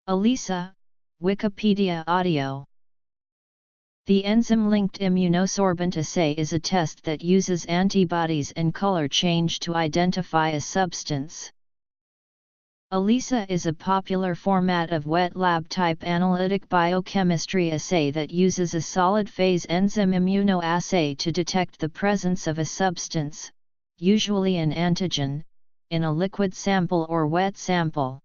ELISA, Wikipedia Audio. The enzyme-linked immunosorbent assay is a test that uses antibodies and color change to identify a substance. ELISA is a popular format of wet lab-type analytic biochemistry assay that uses a solid-phase enzyme immunoassay to detect the presence of a substance, usually an antigen, in a liquid sample or wet sample.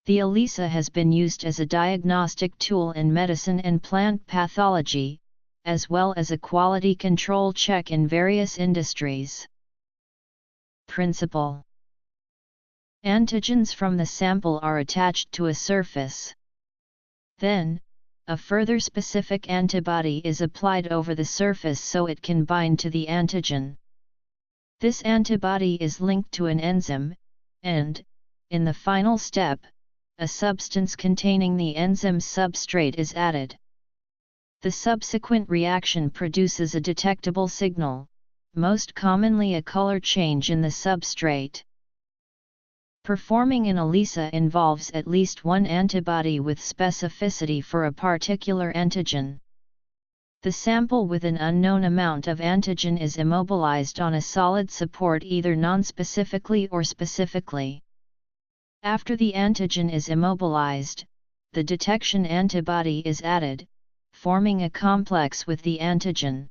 The ELISA has been used as a diagnostic tool in medicine and plant pathology, as well as a quality control check in various industries. Principle: antigens from the sample are attached to a surface. Then, a further specific antibody is applied over the surface so it can bind to the antigen. This antibody is linked to an enzyme, and, in the final step, a substance containing the enzyme's substrate is added. The subsequent reaction produces a detectable signal, most commonly a color change in the substrate. Performing an ELISA involves at least one antibody with specificity for a particular antigen. The sample with an unknown amount of antigen is immobilized on a solid support either nonspecifically or specifically. After the antigen is immobilized, the detection antibody is added, forming a complex with the antigen.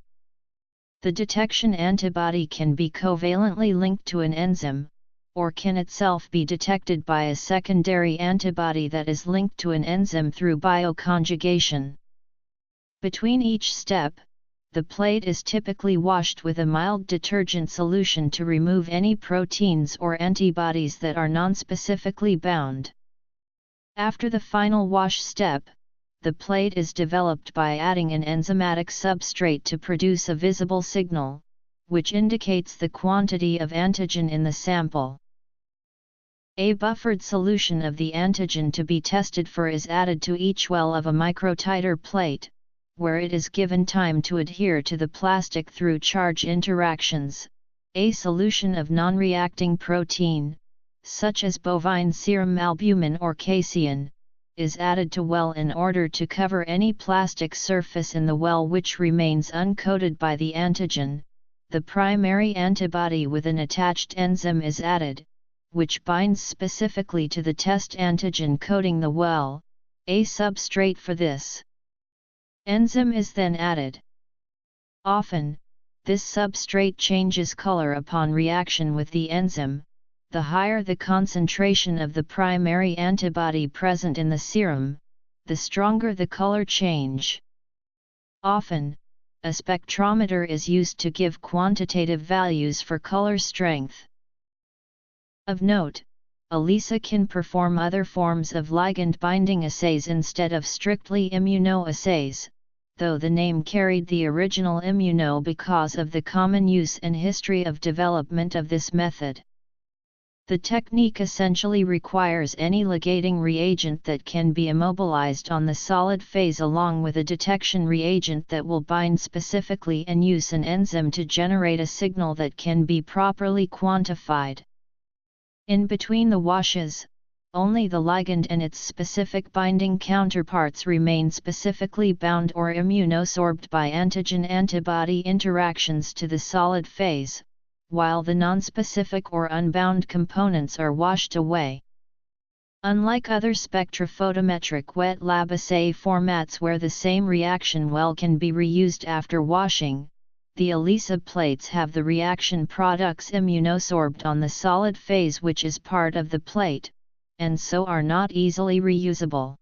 The detection antibody can be covalently linked to an enzyme, or can itself be detected by a secondary antibody that is linked to an enzyme through bioconjugation. Between each step, the plate is typically washed with a mild detergent solution to remove any proteins or antibodies that are nonspecifically bound. After the final wash step, the plate is developed by adding an enzymatic substrate to produce a visible signal, which indicates the quantity of antigen in the sample. A buffered solution of the antigen to be tested for is added to each well of a microtiter plate, where it is given time to adhere to the plastic through charge interactions. A solution of non-reacting protein, such as bovine serum albumin or casein, is added to well in order to cover any plastic surface in the well which remains uncoated by the antigen. The primary antibody with an attached enzyme is added, which binds specifically to the test antigen coating the well. A substrate for this enzyme is then added. Often, this substrate changes color upon reaction with the enzyme. The higher the concentration of the primary antibody present in the serum, the stronger the color change. Often, a spectrometer is used to give quantitative values for color strength. Of note, ELISA can perform other forms of ligand binding assays instead of strictly immunoassays, though the name carried the original immuno because of the common use and history of development of this method. The technique essentially requires any ligating reagent that can be immobilized on the solid phase along with a detection reagent that will bind specifically and use an enzyme to generate a signal that can be properly quantified. In between the washes, only the ligand and its specific binding counterparts remain specifically bound or immunosorbed by antigen-antibody interactions to the solid phase, while the nonspecific or unbound components are washed away. Unlike other spectrophotometric wet lab assay formats where the same reaction well can be reused after washing, the ELISA plates have the reaction products immunosorbed on the solid phase which is part of the plate, and so are not easily reusable.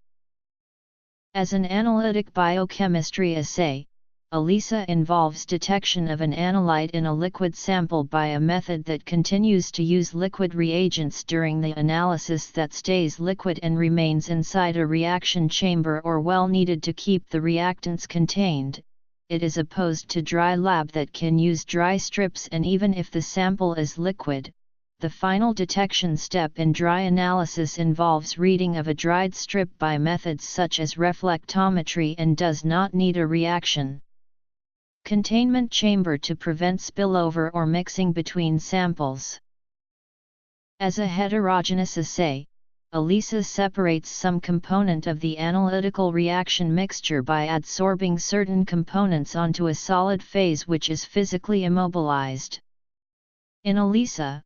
As an analytic biochemistry assay, ELISA involves detection of an analyte in a liquid sample by a method that continues to use liquid reagents during the analysis that stays liquid and remains inside a reaction chamber or well needed to keep the reactants contained. It is opposed to dry lab that can use dry strips, and even if the sample is liquid, the final detection step in dry analysis involves reading of a dried strip by methods such as reflectometry and does not need a reaction containment chamber to prevent spillover or mixing between samples. As a heterogeneous assay, ELISA separates some component of the analytical reaction mixture by adsorbing certain components onto a solid phase which is physically immobilized. In ELISA,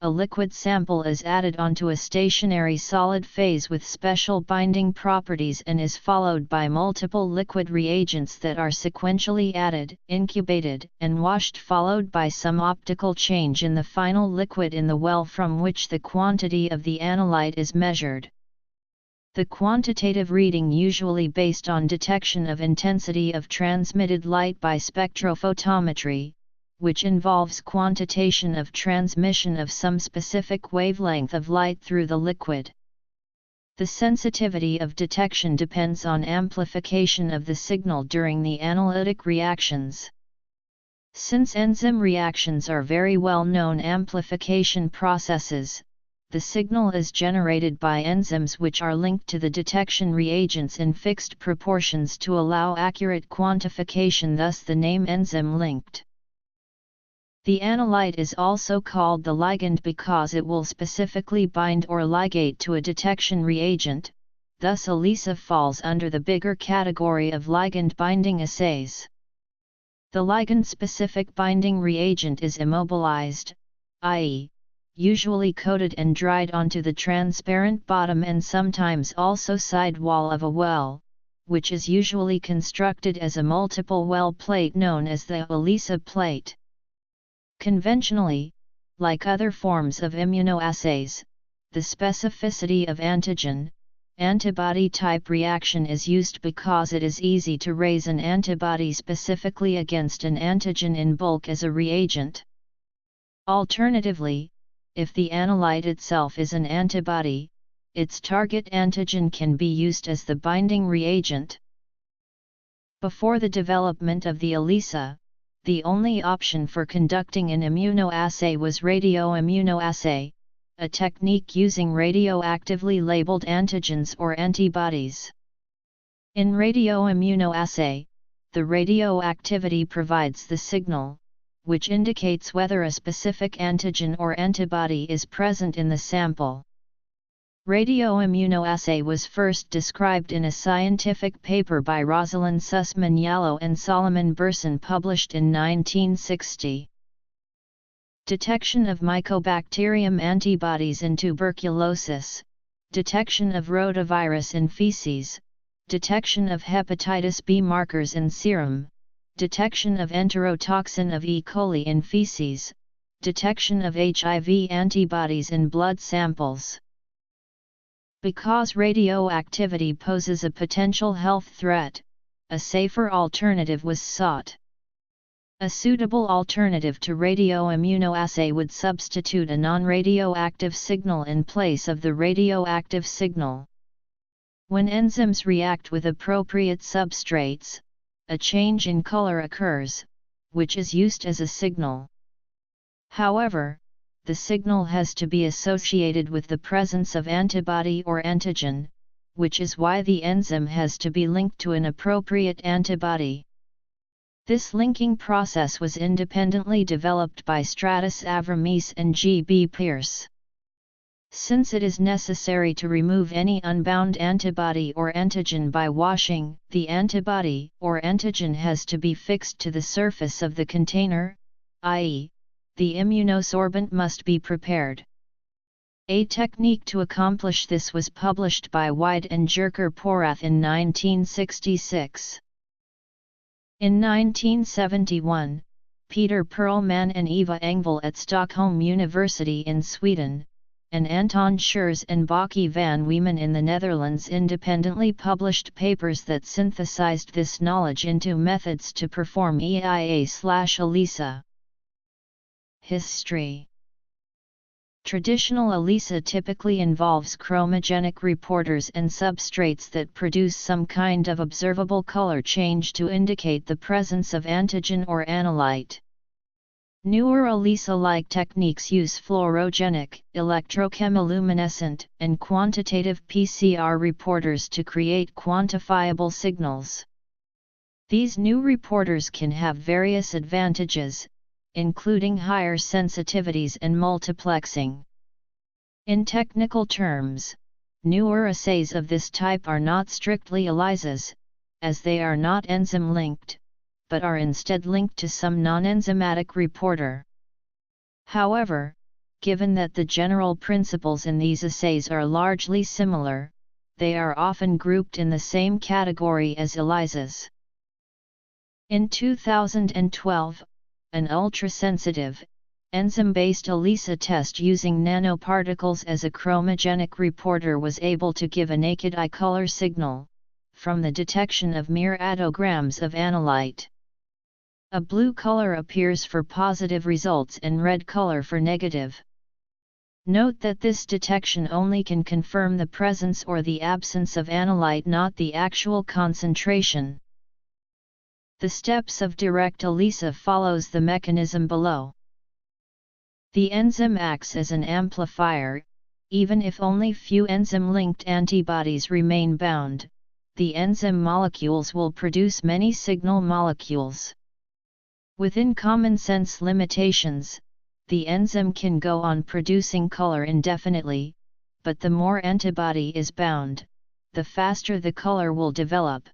a liquid sample is added onto a stationary solid phase with special binding properties and is followed by multiple liquid reagents that are sequentially added, incubated, and washed, followed by some optical change in the final liquid in the well from which the quantity of the analyte is measured. The quantitative reading usually based on detection of intensity of transmitted light by spectrophotometry, which involves quantitation of transmission of some specific wavelength of light through the liquid. The sensitivity of detection depends on amplification of the signal during the analytic reactions. Since enzyme reactions are very well-known amplification processes, the signal is generated by enzymes which are linked to the detection reagents in fixed proportions to allow accurate quantification, thus the name enzyme-linked. The analyte is also called the ligand because it will specifically bind or ligate to a detection reagent, thus ELISA falls under the bigger category of ligand binding assays. The ligand-specific binding reagent is immobilized, i.e., usually coated and dried onto the transparent bottom and sometimes also side wall of a well, which is usually constructed as a multiple well plate known as the ELISA plate. Conventionally, like other forms of immunoassays, the specificity of antigen-antibody type reaction is used because it is easy to raise an antibody specifically against an antigen in bulk as a reagent. Alternatively, if the analyte itself is an antibody, its target antigen can be used as the binding reagent. Before the development of the ELISA, the only option for conducting an immunoassay was radioimmunoassay, a technique using radioactively labeled antigens or antibodies. In radioimmunoassay, the radioactivity provides the signal, which indicates whether a specific antigen or antibody is present in the sample. Radioimmunoassay was first described in a scientific paper by Rosalind Sussman Yalow and Solomon Burson published in 1960. Detection of Mycobacterium antibodies in tuberculosis, detection of rotavirus in feces, detection of hepatitis B markers in serum, detection of enterotoxin of E. coli in feces, detection of HIV antibodies in blood samples. Because radioactivity poses a potential health threat, a safer alternative was sought. A suitable alternative to radioimmunoassay would substitute a non-radioactive signal in place of the radioactive signal. When enzymes react with appropriate substrates, a change in color occurs, which is used as a signal. However, the signal has to be associated with the presence of antibody or antigen, which is why the enzyme has to be linked to an appropriate antibody. This linking process was independently developed by Stratis Avramis and G. B. Pierce. Since it is necessary to remove any unbound antibody or antigen by washing, the antibody or antigen has to be fixed to the surface of the container, i.e., the immunosorbent must be prepared. A technique to accomplish this was published by White and Jerker-Porath in 1966. In 1971, Peter Perlman and Eva Engvall at Stockholm University in Sweden, and Anton Schurz and Baki van Weemen in the Netherlands independently published papers that synthesized this knowledge into methods to perform EIA/ELISA. History. Traditional ELISA typically involves chromogenic reporters and substrates that produce some kind of observable color change to indicate the presence of antigen or analyte. Newer ELISA-like techniques use fluorogenic, electrochemiluminescent, and quantitative PCR reporters to create quantifiable signals. These new reporters can have various advantages, including higher sensitivities and multiplexing. In technical terms, newer assays of this type are not strictly ELISAs, as they are not enzyme-linked, but are instead linked to some non-enzymatic reporter. However, given that the general principles in these assays are largely similar, they are often grouped in the same category as ELISAs. In 2012, an ultrasensitive, enzyme-based ELISA test using nanoparticles as a chromogenic reporter was able to give a naked eye color signal, from the detection of mere attograms of analyte. A blue color appears for positive results and red color for negative. Note that this detection only can confirm the presence or the absence of analyte, not the actual concentration. The steps of direct ELISA follows the mechanism below. The enzyme acts as an amplifier. Even if only few enzyme-linked antibodies remain bound, the enzyme molecules will produce many signal molecules. Within common sense limitations, the enzyme can go on producing color indefinitely, but the more antibody is bound, the faster the color will develop.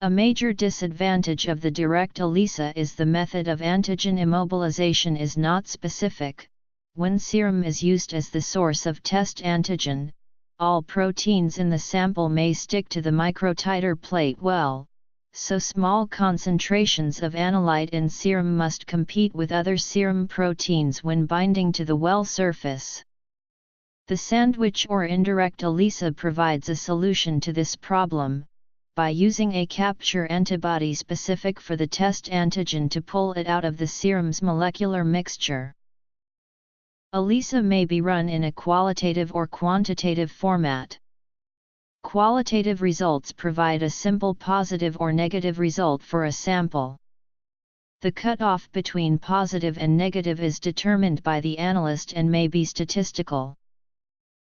A major disadvantage of the direct ELISA is the method of antigen immobilization is not specific. When serum is used as the source of test antigen, all proteins in the sample may stick to the microtiter plate well, so small concentrations of analyte in serum must compete with other serum proteins when binding to the well surface. The sandwich or indirect ELISA provides a solution to this problem, by using a capture antibody specific for the test antigen to pull it out of the serum's molecular mixture. ELISA may be run in a qualitative or quantitative format. Qualitative results provide a simple positive or negative result for a sample. The cutoff between positive and negative is determined by the analyst and may be statistical.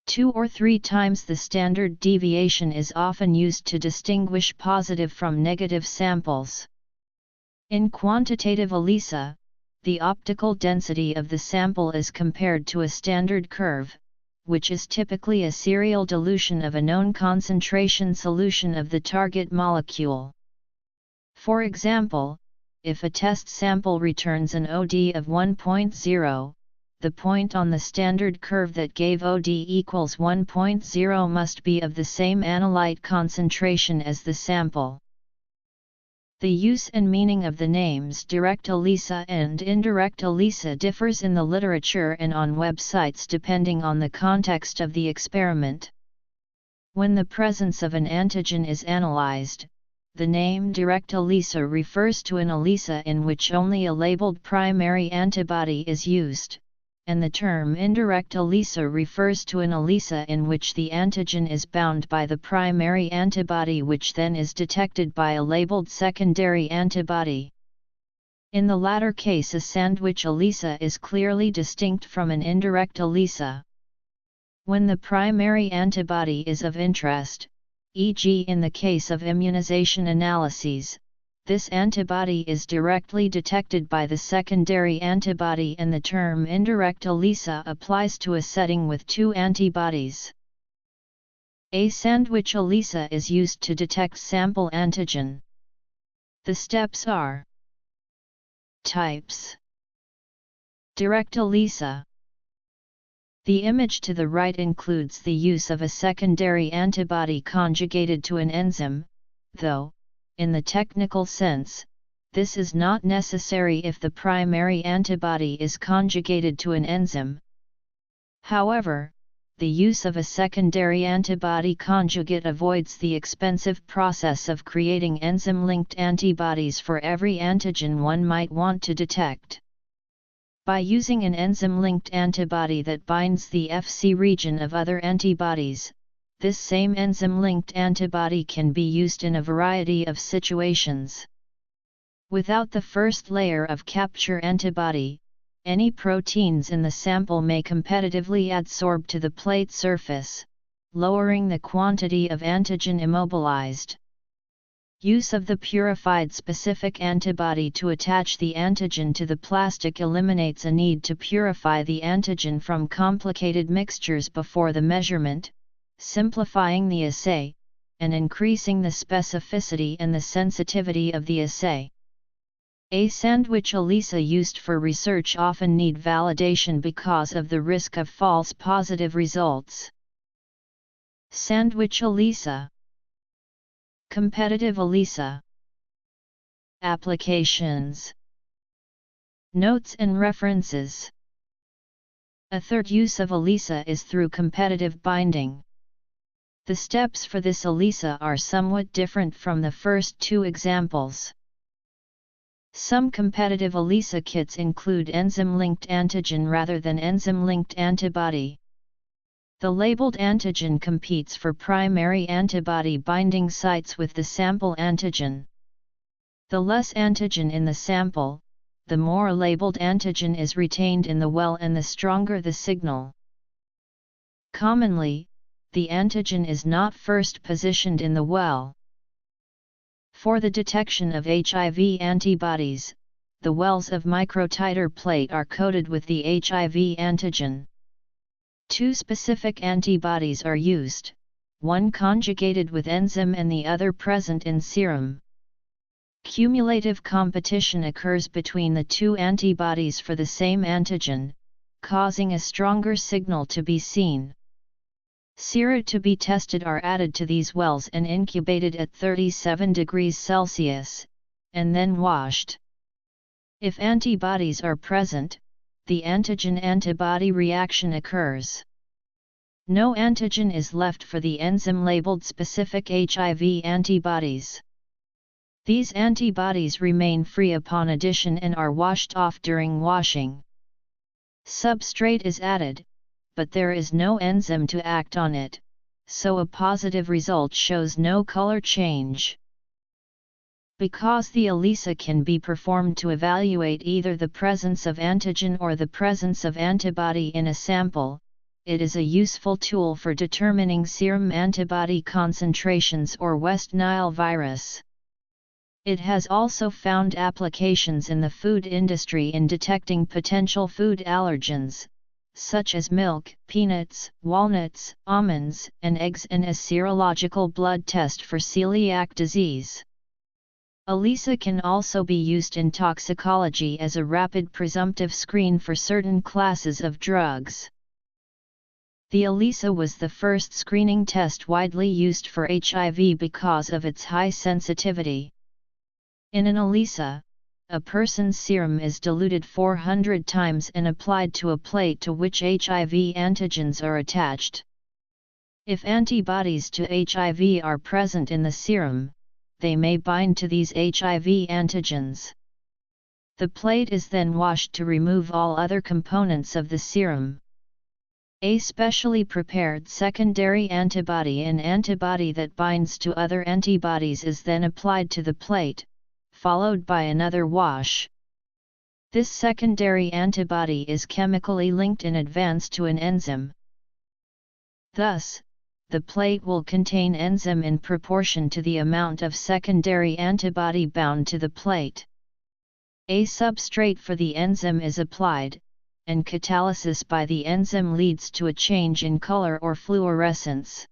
2 or 3 times the standard deviation is often used to distinguish positive from negative samples. In quantitative ELISA, the optical density of the sample is compared to a standard curve, which is typically a serial dilution of a known concentration solution of the target molecule. For example, if a test sample returns an OD of 1.0, the point on the standard curve that gave OD equals 1.0 must be of the same analyte concentration as the sample. The use and meaning of the names direct ELISA and indirect ELISA differs in the literature and on websites depending on the context of the experiment. When the presence of an antigen is analyzed, the name direct ELISA refers to an ELISA in which only a labeled primary antibody is used, and the term indirect ELISA refers to an ELISA in which the antigen is bound by the primary antibody, which then is detected by a labeled secondary antibody. In the latter case, a sandwich ELISA is clearly distinct from an indirect ELISA. When the primary antibody is of interest, e.g. in the case of immunization analyses, this antibody is directly detected by the secondary antibody, and the term indirect ELISA applies to a setting with 2 antibodies. A sandwich ELISA is used to detect sample antigen. The steps are: Types. Direct ELISA. The image to the right includes the use of a secondary antibody conjugated to an enzyme, though, in the technical sense, this is not necessary if the primary antibody is conjugated to an enzyme. However, the use of a secondary antibody conjugate avoids the expensive process of creating enzyme-linked antibodies for every antigen one might want to detect. By using an enzyme-linked antibody that binds the Fc region of other antibodies, this same enzyme-linked antibody can be used in a variety of situations. Without the first layer of capture antibody, any proteins in the sample may competitively adsorb to the plate surface, lowering the quantity of antigen immobilized. Use of the purified specific antibody to attach the antigen to the plastic eliminates a need to purify the antigen from complicated mixtures before the measurement, simplifying the assay, and increasing the specificity and the sensitivity of the assay. A sandwich ELISA used for research often need validation because of the risk of false positive results. Sandwich ELISA. Competitive ELISA. Applications. Notes and references. A third use of ELISA is through competitive binding. The steps for this ELISA are somewhat different from the first two examples. Some competitive ELISA kits include enzyme-linked antigen rather than enzyme-linked antibody. The labeled antigen competes for primary antibody binding sites with the sample antigen. The less antigen in the sample, the more labeled antigen is retained in the well and the stronger the signal. Commonly, the antigen is not first positioned in the well. For the detection of HIV antibodies, the wells of microtiter plate are coated with the HIV antigen. Two specific antibodies are used, one conjugated with enzyme and the other present in serum. Cumulative competition occurs between the two antibodies for the same antigen, causing a stronger signal to be seen. Sera to be tested are added to these wells and incubated at 37 degrees Celsius, and then washed. If antibodies are present, the antigen-antibody reaction occurs. No antigen is left for the enzyme-labeled specific HIV antibodies. These antibodies remain free upon addition and are washed off during washing. Substrate is added, but there is no enzyme to act on it, so a positive result shows no color change. Because the ELISA can be performed to evaluate either the presence of antigen or the presence of antibody in a sample, it is a useful tool for determining serum antibody concentrations or West Nile virus. It has also found applications in the food industry in detecting potential food allergens, such as milk, peanuts, walnuts, almonds, and eggs, and as serological blood test for celiac disease. ELISA can also be used in toxicology as a rapid presumptive screen for certain classes of drugs. The ELISA was the first screening test widely used for HIV because of its high sensitivity. In an ELISA, a person's serum is diluted 400 times and applied to a plate to which HIV antigens are attached. If antibodies to HIV are present in the serum, they may bind to these HIV antigens. The plate is then washed to remove all other components of the serum. A specially prepared secondary antibody, an antibody that binds to other antibodies, is then applied to the plate, followed by another wash. This secondary antibody is chemically linked in advance to an enzyme. Thus, the plate will contain enzyme in proportion to the amount of secondary antibody bound to the plate. A substrate for the enzyme is applied, and catalysis by the enzyme leads to a change in color or fluorescence.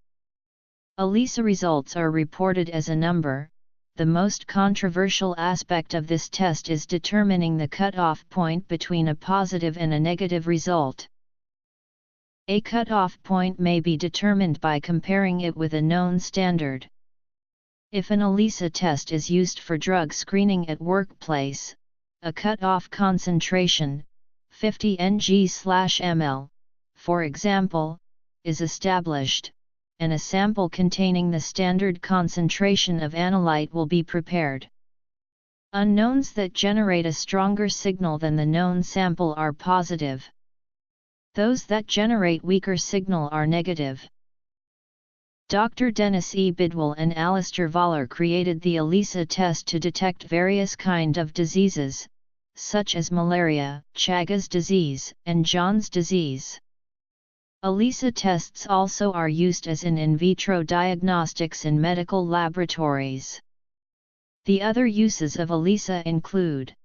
ELISA results are reported as a number. The most controversial aspect of this test is determining the cutoff point between a positive and a negative result. A cutoff point may be determined by comparing it with a known standard. If an ELISA test is used for drug screening at workplace, a cutoff concentration, 50 ng/ml, for example, is established, and a sample containing the standard concentration of analyte will be prepared. Unknowns that generate a stronger signal than the known sample are positive. Those that generate weaker signal are negative. Dr. Dennis E. Bidwell and Alistair Voller created the ELISA test to detect various kinds of diseases, such as malaria, Chagas disease, and John's disease. ELISA tests also are used as in vitro diagnostics in medical laboratories. The other uses of ELISA include